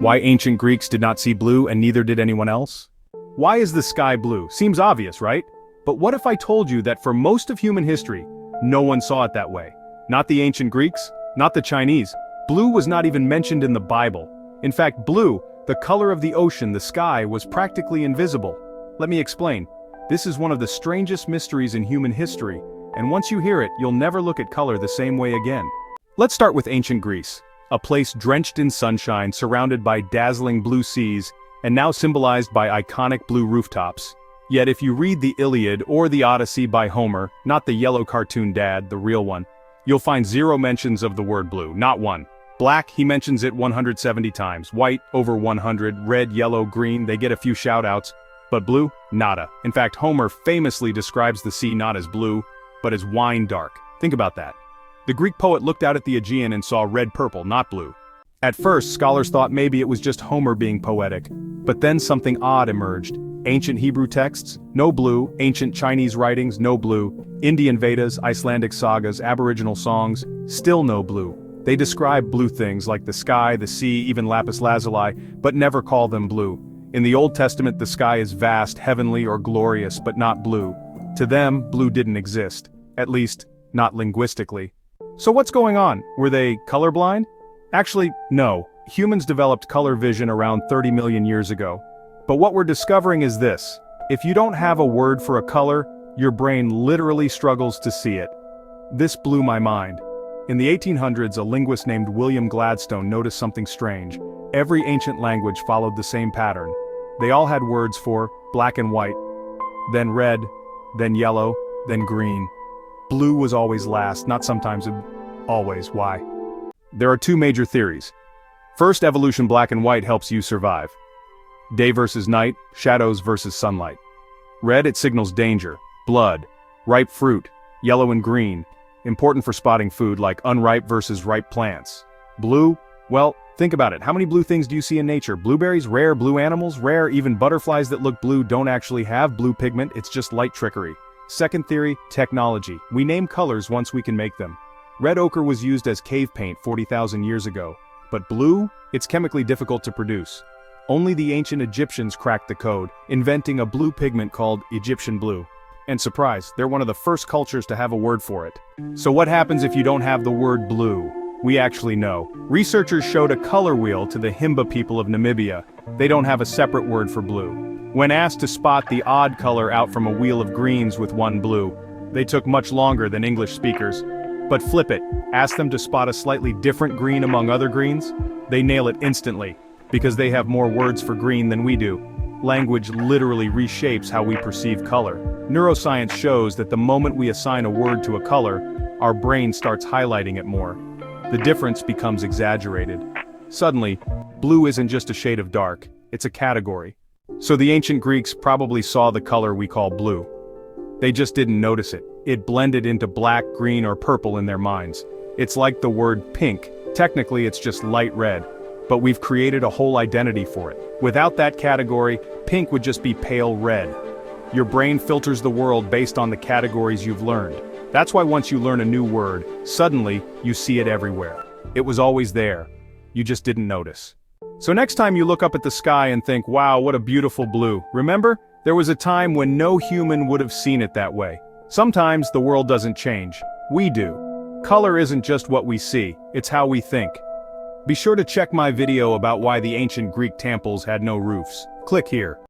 Why ancient Greeks did not see blue and neither did anyone else? Why is the sky blue? Seems obvious, right? But what if I told you that for most of human history, no one saw it that way? Not the ancient Greeks, not the Chinese. Blue was not even mentioned in the Bible. In fact, blue, the color of the ocean, the sky, was practically invisible. Let me explain. This is one of the strangest mysteries in human history, and once you hear it, you'll never look at color the same way again. Let's start with ancient Greece, a place drenched in sunshine, surrounded by dazzling blue seas, and now symbolized by iconic blue rooftops. Yet if you read the Iliad or the Odyssey by Homer, not the yellow cartoon dad, the real one, you'll find zero mentions of the word blue, not one. Black, he mentions it 170 times, white, over 100, red, yellow, green, they get a few shout-outs, but blue, nada. In fact, Homer famously describes the sea not as blue, but as wine dark. Think about that. The Greek poet looked out at the Aegean and saw red-purple, not blue. At first, scholars thought maybe it was just Homer being poetic, but then something odd emerged. Ancient Hebrew texts, no blue. Ancient Chinese writings, no blue. Indian Vedas, Icelandic sagas, Aboriginal songs, still no blue. They describe blue things like the sky, the sea, even lapis lazuli, but never call them blue. In the Old Testament, the sky is vast, heavenly, or glorious, but not blue. To them, blue didn't exist. At least, not linguistically. So what's going on? Were they colorblind? Actually, no. Humans developed color vision around 30 million years ago. But what we're discovering is this. If you don't have a word for a color, your brain literally struggles to see it. This blew my mind. In the 1800s, a linguist named William Gladstone noticed something strange. Every ancient language followed the same pattern. They all had words for black and white, then red, then yellow, then green. Blue was always last, not sometimes, always. Why? There are two major theories. First, evolution black and white helps you survive. Day versus night, shadows versus sunlight. Red, it signals danger, blood, ripe fruit, yellow and green, important for spotting food like unripe versus ripe plants. Blue, well, think about it. How many blue things do you see in nature? Blueberries, rare. Blue animals, rare. Even butterflies that look blue don't actually have blue pigment, it's just light trickery. Second theory, technology. We name colors once we can make them. Red ochre was used as cave paint 40,000 years ago. But blue? It's chemically difficult to produce. Only the ancient Egyptians cracked the code, inventing a blue pigment called Egyptian blue. And surprise, they're one of the first cultures to have a word for it. So what happens if you don't have the word blue? We actually know. Researchers showed a color wheel to the Himba people of Namibia. They don't have a separate word for blue. When asked to spot the odd color out from a wheel of greens with one blue, they took much longer than English speakers. But flip it, ask them to spot a slightly different green among other greens, they nail it instantly, because they have more words for green than we do. Language literally reshapes how we perceive color. Neuroscience shows that the moment we assign a word to a color, our brain starts highlighting it more. The difference becomes exaggerated. Suddenly, blue isn't just a shade of dark, it's a category. So the ancient Greeks probably saw the color we call blue. They just didn't notice it. It blended into black, green, or purple in their minds. It's like the word pink. Technically, it's just light red. But we've created a whole identity for it. Without that category, pink would just be pale red. Your brain filters the world based on the categories you've learned. That's why once you learn a new word, suddenly, you see it everywhere. It was always there. You just didn't notice. So next time you look up at the sky and think, wow, what a beautiful blue, remember? There was a time when no human would have seen it that way. Sometimes the world doesn't change. We do. Color isn't just what we see, it's how we think. Be sure to check my video about why the ancient Greek temples had no roofs. Click here.